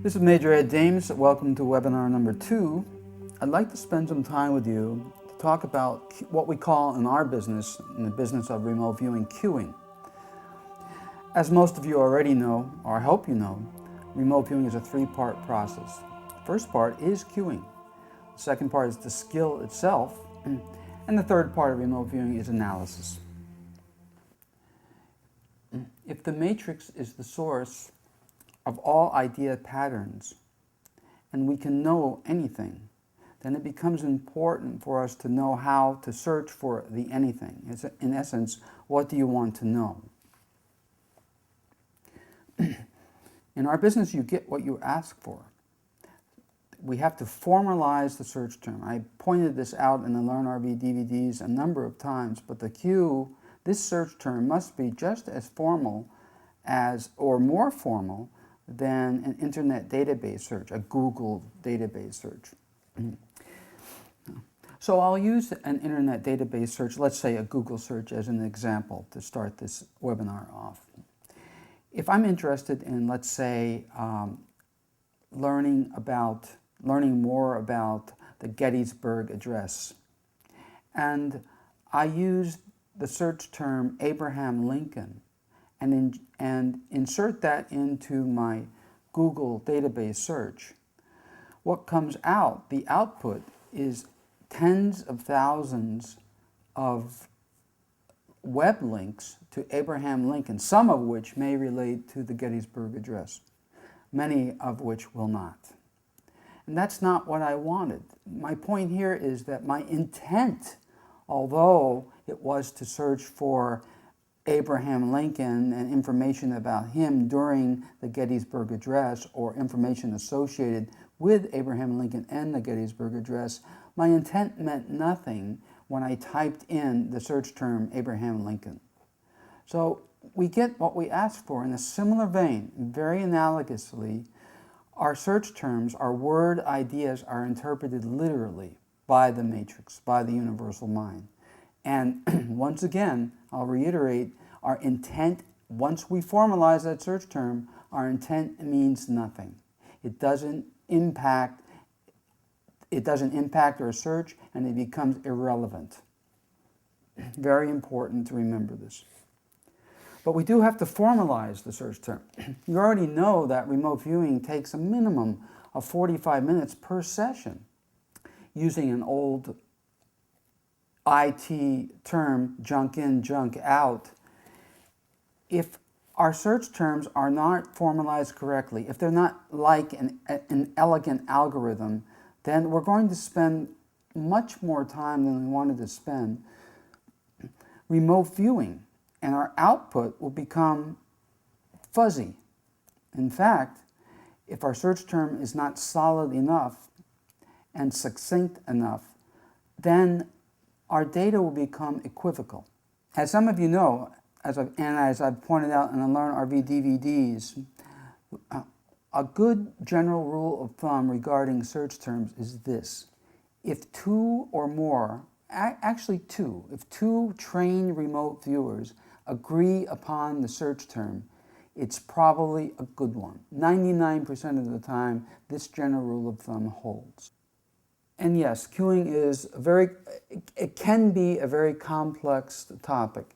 This is Major Ed Dames. Welcome to webinar number 2. I'd like to spend some time with you to talk about what we call in our business, in the business of remote viewing, queuing. As most of you already know, or I hope you know, remote viewing is a 3-part process. The first part is queuing. The second part is the skill itself. And the third part of remote viewing is analysis. If the matrix is the source of all idea patterns, and we can know anything, then it becomes important for us to know how to search for the anything. It's, in essence, what do you want to know? In our business, you get what you ask for. We have to formalize the search term. I pointed this out in the LearnRV DVDs a number of times, but the queue, this search term must be just as formal as, or more formal, than an internet database search, a Google database search. So I'll use an internet database search, let's say a Google search as an example to start this webinar off. If I'm interested in, let's say, learning more about the Gettysburg Address, and I use the search term Abraham Lincoln, and insert that into my Google database search, what comes out, the output, is tens of thousands of web links to Abraham Lincoln, some of which may relate to the Gettysburg Address, many of which will not. And that's not what I wanted. My point here is that my intent, although it was to search for Abraham Lincoln and information about him during the Gettysburg Address, or information associated with Abraham Lincoln and the Gettysburg Address, my intent meant nothing when I typed in the search term Abraham Lincoln. So we get what we asked for. In a similar vein, very analogously, our search terms, our word ideas, are interpreted literally by the matrix, by the universal mind. And once again, I'll reiterate, our intent, once we formalize that search term, our intent means nothing. It doesn't impact our search, and it becomes irrelevant. Very important to remember this. But we do have to formalize the search term. You already know that remote viewing takes a minimum of 45 minutes per session, using an old IT term, junk in, junk out. If our search terms are not formalized correctly, if they're not like an elegant algorithm, then we're going to spend much more time than we wanted to spend remote viewing, and our output will become fuzzy. In fact, if our search term is not solid enough and succinct enough, then our data will become equivocal. As some of you know, as I've pointed out in the LearnRV DVDs, a good general rule of thumb regarding search terms is this: if two or more, actually two, if two trained remote viewers agree upon the search term, it's probably a good one. 99% of the time, this general rule of thumb holds. And yes, queuing is it can be a very complex topic,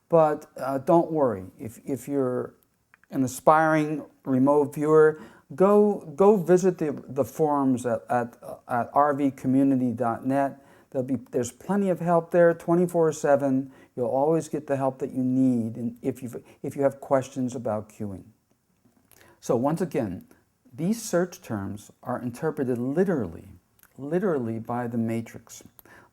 but don't worry. If you're an aspiring remote viewer, go visit the forums at rvcommunity.net. There's plenty of help there, 24/7. You'll always get the help that you need, and if you have questions about queuing. So once again, these search terms are interpreted literally by the matrix.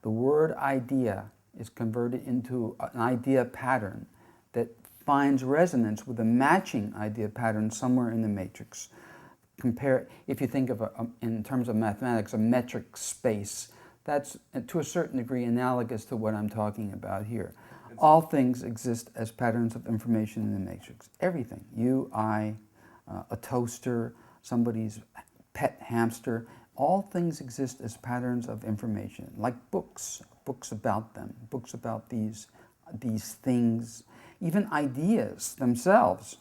The word idea is converted into an idea pattern that finds resonance with a matching idea pattern somewhere in the matrix. If you think of in terms of mathematics, a metric space, that's to a certain degree analogous to what I'm talking about here. All things exist as patterns of information in the matrix. Everything, you, I, a toaster, somebody's pet hamster, all things exist as patterns of information, like books about them, books about these things. Even ideas themselves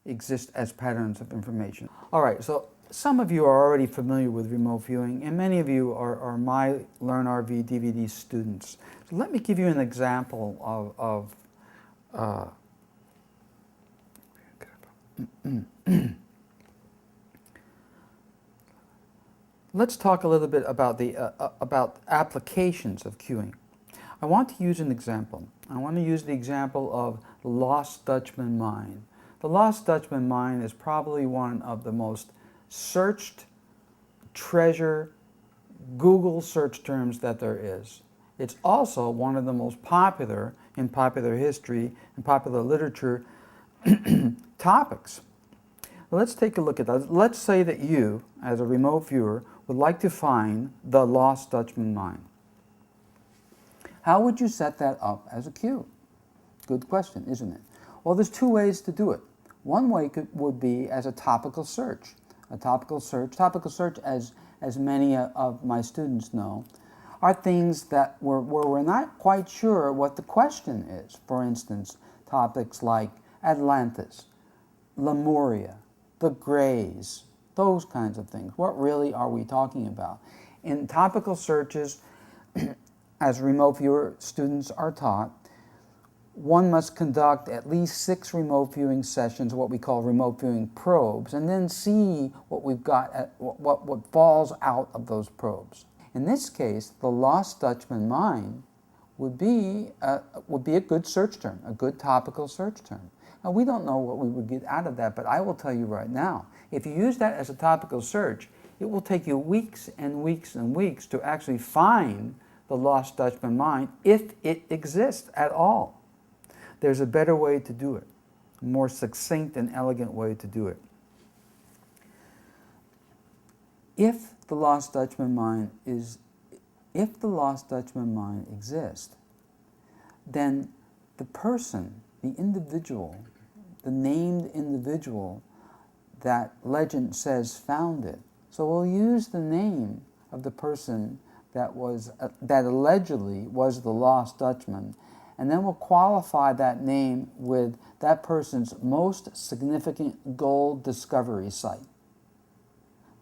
exist as patterns of information. All right, so Some of you are already familiar with remote viewing, and many of you are my LearnRV DVD students. So let me give you an example of let's talk a little bit about the about applications of queuing. I want to use an example. I want to use the example of the Lost Dutchman mine. The Lost Dutchman mine is probably one of the most searched treasure Google search terms that there is. It's also one of the most popular in popular history and popular literature topics. Let's take a look at that. Let's say that you, as a remote viewer, would like to find the Lost Dutchman mine. How would you set that up as a queue? Good question, isn't it? Well, there's two ways to do it. One way would be as a topical search. A topical search, as many of my students know, are things that where we're not quite sure what the question is. For instance, topics like Atlantis, Lemuria, the Greys, those kinds of things. What really are we talking about? In topical searches, as remote viewer students are taught, one must conduct at least 6 remote viewing sessions, what we call remote viewing probes, and then see what we've got, what falls out of those probes. In this case, the Lost Dutchman mine would be a good search term, a good topical search term. Now, we don't know what we would get out of that, but I will tell you right now, if you use that as a topical search, it will take you weeks and weeks and weeks to actually find the Lost Dutchman mine, if it exists at all. There's a better way to do it, a more succinct and elegant way to do it. If the Lost Dutchman mine exists, then the person, the individual, the named individual that legend says found it. So we'll use the name of the person that allegedly was the Lost Dutchman, and then we'll qualify that name with that person's most significant gold discovery site.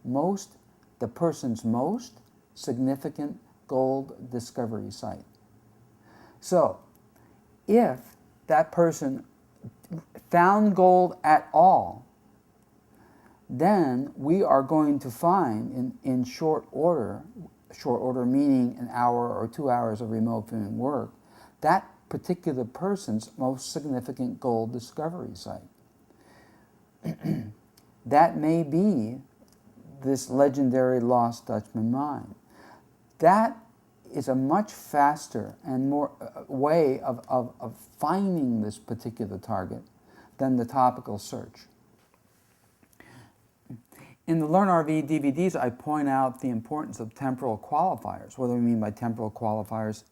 The person's most significant gold discovery site. So, if that person found gold at all, then we are going to find in short order meaning an hour or 2 hours of remote viewing work, that particular person's most significant gold discovery site. That may be this legendary Lost Dutchman mine. That is a much faster and more way of finding this particular target than the topical search. In the LearnRV DVDs, I point out the importance of temporal qualifiers. What do we mean by temporal qualifiers?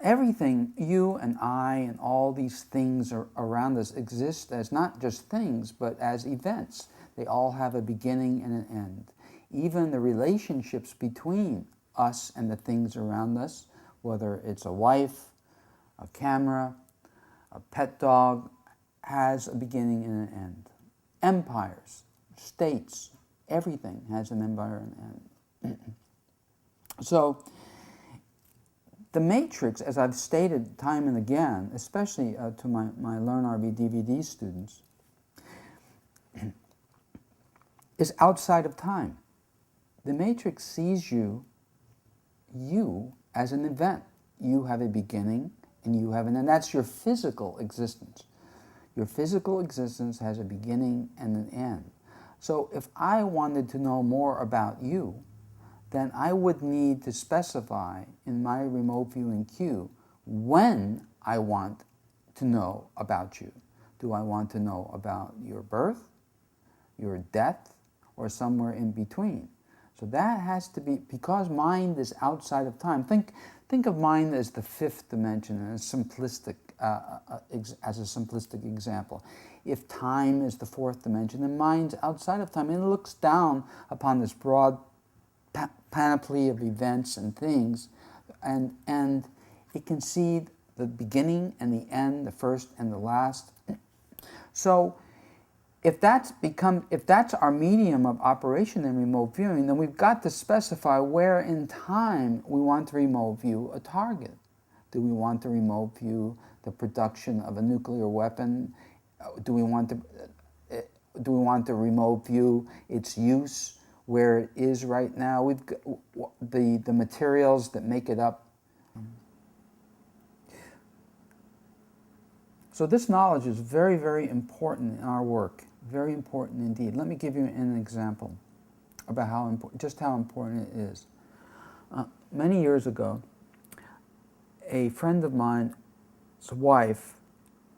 Everything, you and I and all these things around us exist as not just things, but as events. They all have a beginning and an end. Even the relationships between us and the things around us, whether it's a wife, a camera, a pet dog, has a beginning and an end. Empires, states, everything has an empire and an end. So, the matrix, as I've stated time and again, especially to my LearnRV DVD students, is outside of time. The matrix sees you as an event. You have a beginning and you have an end. That's your physical existence. Your physical existence has a beginning and an end. So if I wanted to know more about you, then I would need to specify in my remote viewing queue when I want to know about you. Do I want to know about your birth, your death, or somewhere in between? So that has to be, because mind is outside of time. Think of mind as the fifth dimension as a simplistic example. If time is the fourth dimension, then mind's outside of time, and it looks down upon this broad panoply of events and things, and it can see the beginning and the end, the first and the last. So if that's our medium of operation in remote viewing, then we've got to specify where in time we want to remote view a target. Do we want to remote view the production of a nuclear weapon? Do we want to remote view its use where it is right now? We've got the materials that make it up. So this knowledge is very, very important in our work. Very important indeed. Let me give you an example about how important it is. Many years ago, a friend of mine's wife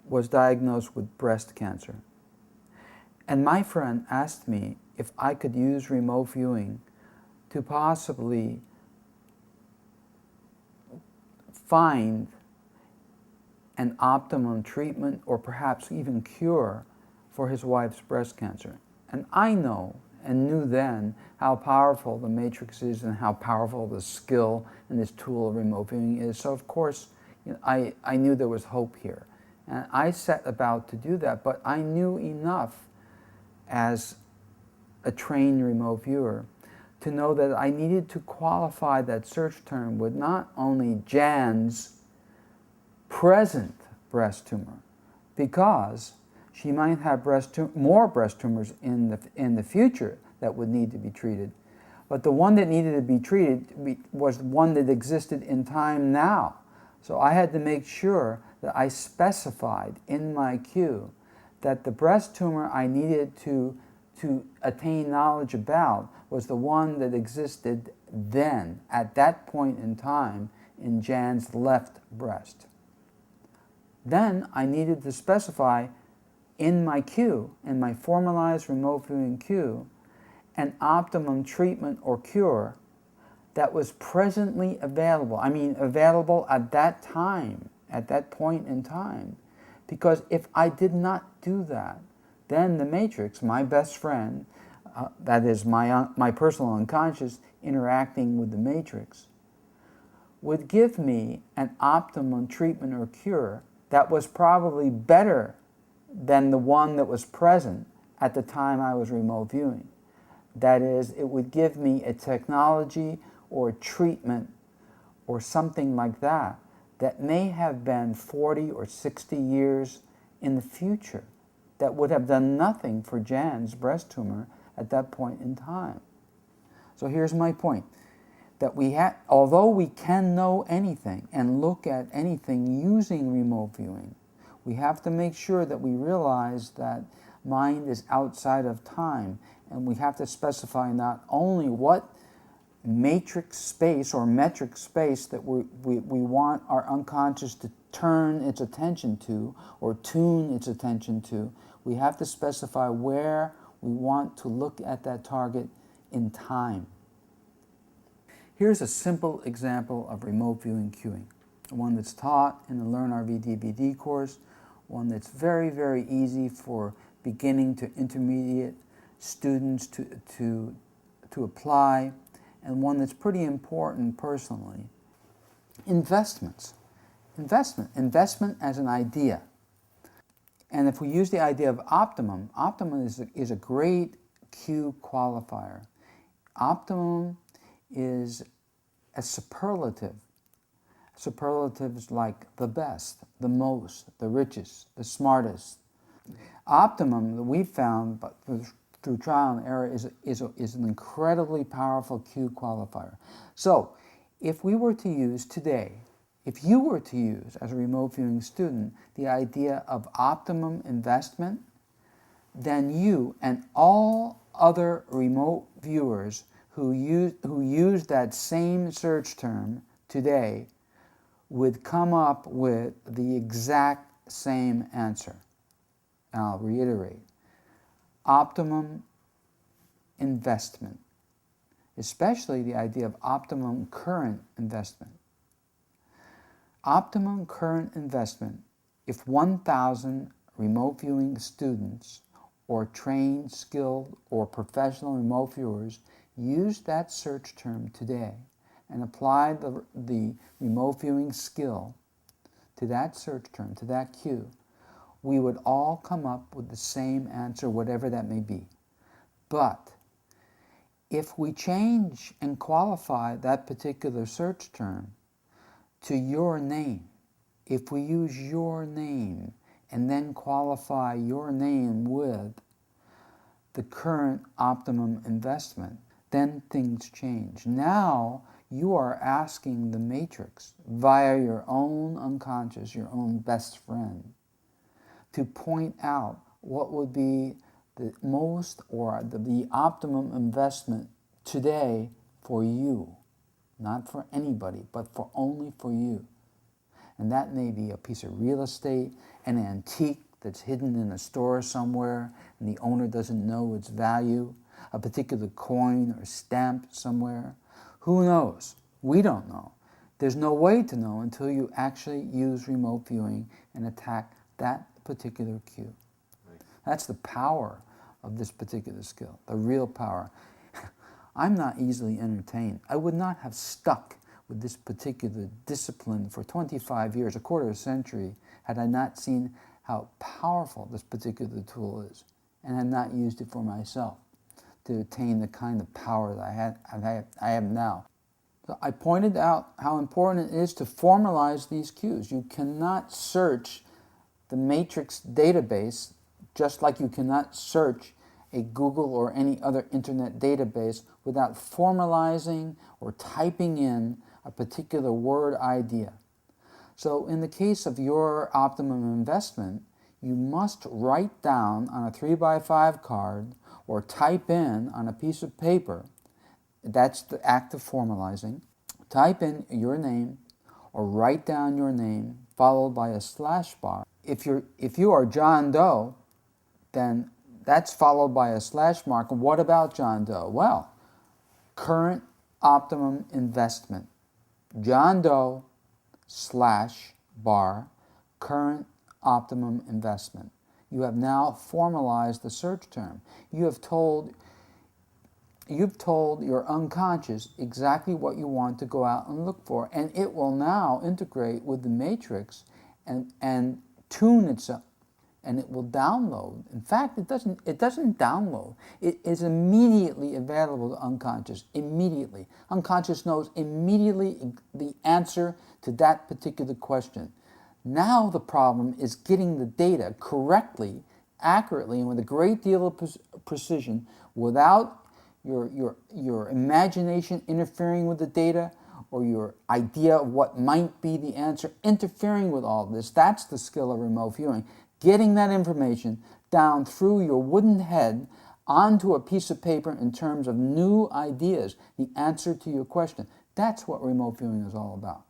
was diagnosed with breast cancer. And my friend asked me if I could use remote viewing to possibly find an optimum treatment or perhaps even cure for his wife's breast cancer. And I know and knew then how powerful the matrix is and how powerful the skill in this tool of remote viewing is. So of course, I knew there was hope here. And I set about to do that, but I knew enough as a trained remote viewer to know that I needed to qualify that search term with not only Jan's present breast tumor, because she might have more breast tumors in the future that would need to be treated, but the one that needed to be treated was one that existed in time now. So I had to make sure that I specified in my queue that the breast tumor I needed to attain knowledge about was the one that existed then, at that point in time, in Jan's left breast. Then I needed to specify in my queue, in my formalized remote viewing queue, an optimum treatment or cure that was presently available. I mean, available at that time, at that point in time. Because if I did not do that, then the matrix, my best friend, that is my personal unconscious interacting with the matrix, would give me an optimum treatment or cure that was probably better than the one that was present at the time I was remote viewing. That is, it would give me a technology or a treatment or something like that that may have been 40 or 60 years in the future that would have done nothing for Jan's breast tumor at that point in time. So here's my point, that although we can know anything and look at anything using remote viewing, we have to make sure that we realize that mind is outside of time, and we have to specify not only what matrix space or metric space that we want our unconscious to turn its attention to or tune its attention to, we have to specify where we want to look at that target in time. Here's a simple example of remote viewing cueing, one that's taught in the Learn RV DVD course, one that's very, very easy for beginning to intermediate students to apply, and one that's pretty important personally. Investment as an idea. And if we use the idea of optimum, optimum is a great cue qualifier. Optimum is a superlative. Superlatives like the best, the most, the richest, the smartest. Optimum that we've found through trial and error is an incredibly powerful cue qualifier. So if we were to use today, if you were to use as a remote viewing student the idea of optimum investment, then you and all other remote viewers who use that same search term today would come up with the exact same answer. And I'll reiterate, optimum investment, especially the idea of optimum current investment. Optimum current investment, if 1,000 remote viewing students or trained, skilled, or professional remote viewers use that search term today and apply the remote viewing skill to that search term, to that cue, we would all come up with the same answer, whatever that may be. But if we change and qualify that particular search term to your name, if we use your name and then qualify your name with the current optimum investment, then things change. Now you are asking the matrix via your own unconscious, your own best friend, to point out what would be the most or the optimum investment today for you, not for anybody, but only for you. And that may be a piece of real estate, an antique that's hidden in a store somewhere and the owner doesn't know its value, a particular coin or stamp somewhere. Who knows? We don't know. There's no way to know until you actually use remote viewing and attack that particular cue. Right. That's the power of this particular skill, the real power. I'm not easily entertained. I would not have stuck with this particular discipline for 25 years, a quarter of a century, had I not seen how powerful this particular tool is and had not used it for myself to attain the kind of power that I have now. So I pointed out how important it is to formalize these cues. You cannot search the matrix database just like you cannot search a Google or any other internet database without formalizing or typing in a particular word idea. So in the case of your optimum investment, you must write down on a 3x5 card or type in on a piece of paper. That's the act of formalizing. Type in your name or write down your name followed by a slash bar. If you are John Doe, then that's followed by a slash mark. What about John Doe? Well, current optimum investment. John Doe slash bar current optimum investment. You have now formalized the search term. You've told your unconscious exactly what you want to go out and look for, and it will now integrate with the matrix and tune itself, and it will download. In fact, it doesn't download. It is immediately available to unconscious, immediately. Unconscious knows immediately the answer to that particular question. Now the problem is getting the data correctly, accurately, and with a great deal of precision without your imagination interfering with the data or your idea of what might be the answer interfering with all of this. That's the skill of remote viewing. Getting that information down through your wooden head onto a piece of paper in terms of new ideas, the answer to your question. That's what remote viewing is all about.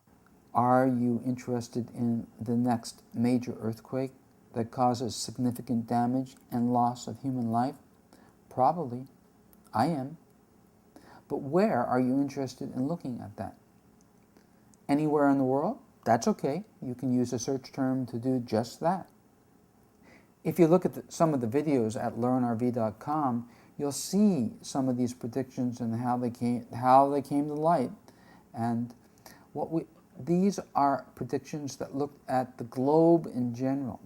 Are you interested in the next major earthquake that causes significant damage and loss of human life? Probably. I am. But where are you interested in looking at that? Anywhere in the world? That's okay. You can use a search term to do just that. If you look at some of the videos at learnrv.com, you'll see some of these predictions and how they came to light. And these are predictions that look at the globe in general.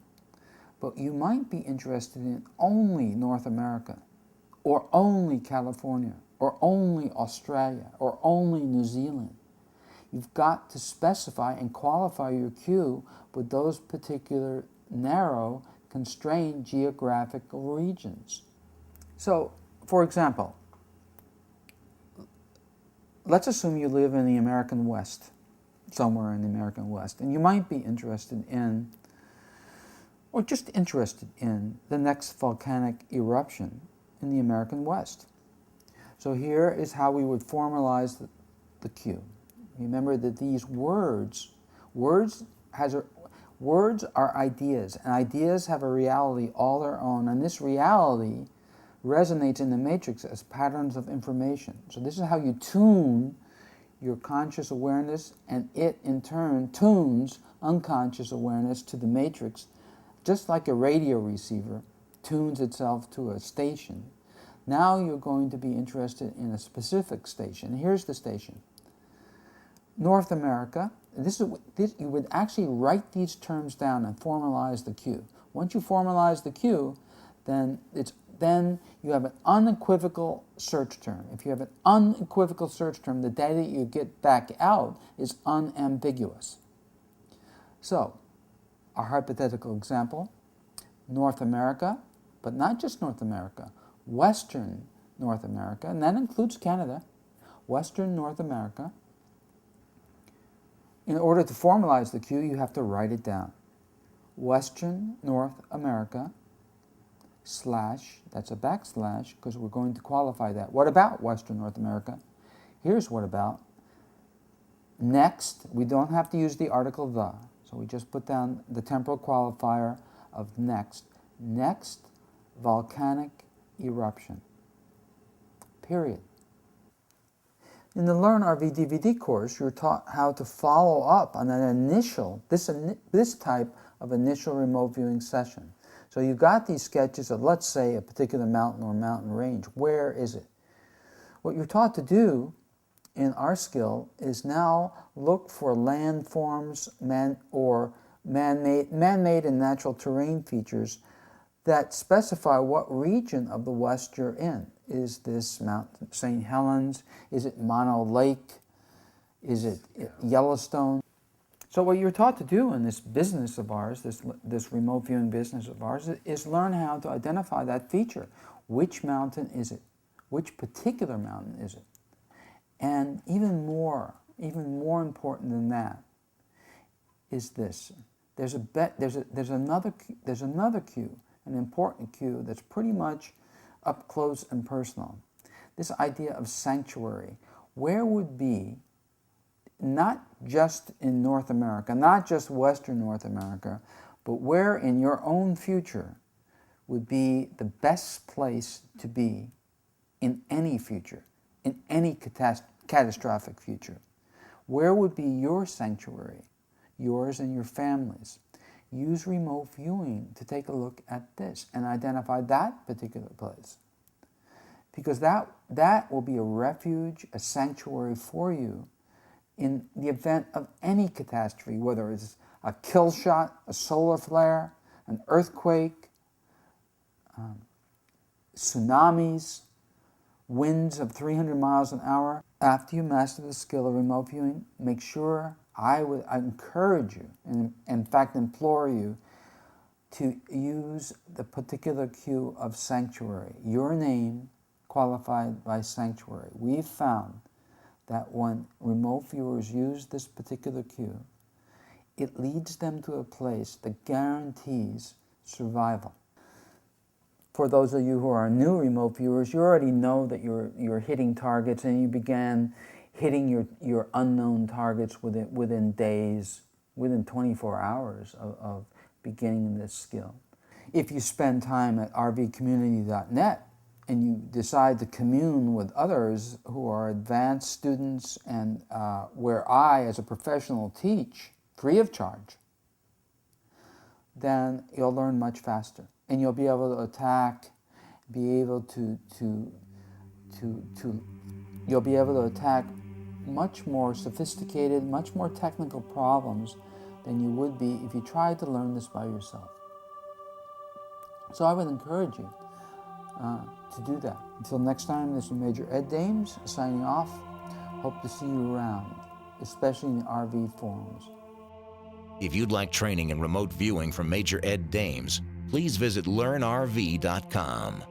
But you might be interested in only North America, or only California, or only Australia, or only New Zealand. You've got to specify and qualify your cue with those particular narrow, constrained geographical regions. So, for example, let's assume you live in the American West, somewhere in the American West, and you might be interested in, or just interested in, the next volcanic eruption in the American West. So here is how we would formalize the cue. Remember that these words are ideas, and ideas have a reality all their own, and this reality resonates in the matrix as patterns of information. So this is how you tune your conscious awareness, and it in turn tunes unconscious awareness to the matrix, just like a radio receiver tunes itself to a station. Now you're going to be interested in a specific station. Here's the station. North America. You would actually write these terms down and formalize the cue. Once you formalize the cue, then you have an unequivocal search term. If you have an unequivocal search term, the data you get back out is unambiguous. So, our hypothetical example, North America, but not just North America, Western North America, and that includes Canada, Western North America. In order to formalize the cue, you have to write it down. Western North America, slash, that's a backslash, because we're going to qualify that. What about Western North America? Here's what about. Next, we don't have to use the article the, so we just put down the temporal qualifier of next. Next volcanic eruption, period. In the Learn RV DVD course, you're taught how to follow up on an initial, this type of initial remote viewing session. So you've got these sketches of, let's say, a particular mountain or mountain range. Where is it? What you're taught to do in our skill is now look for landforms or man-made and natural terrain features that specify what region of the West you're in. Is this Mount St. Helens? Is it Mono Lake? Is it Yellowstone? So what you're taught to do in this business of ours, this remote viewing business of ours, is learn how to identify that feature. Which mountain is it? Which particular mountain is it? And even more important than that is this. There's another cue, an important cue that's pretty much up close and personal. This idea of sanctuary. Where would be, not just in North America, not just Western North America, but where in your own future would be the best place to be in any future, in any catastrophic future? Where would be your sanctuary, yours and your family's? Use remote viewing to take a look at this and identify that particular place. Because that will be a refuge, a sanctuary for you in the event of any catastrophe, whether it's a kill shot, a solar flare, an earthquake, tsunamis, winds of 300 miles an hour. After you master the skill of remote viewing, make sure, I encourage you, and in fact implore you, to use the particular cue of sanctuary. Your name qualified by sanctuary. We've found that when remote viewers use this particular cue, it leads them to a place that guarantees survival. For those of you who are new remote viewers, you already know that you're hitting targets, and you began hitting your unknown targets within days, within 24 hours of beginning this skill. If you spend time at rvcommunity.net and you decide to commune with others who are advanced students and where I, as a professional, teach free of charge, then you'll learn much faster. And you'll be able to attack, you'll be able to attack much more sophisticated, much more technical problems than you would be if you tried to learn this by yourself. So I would encourage you to do that. Until next time, this is Major Ed Dames signing off. Hope to see you around, especially in the RV forums. If you'd like training in remote viewing from Major Ed Dames, please visit learnrv.com.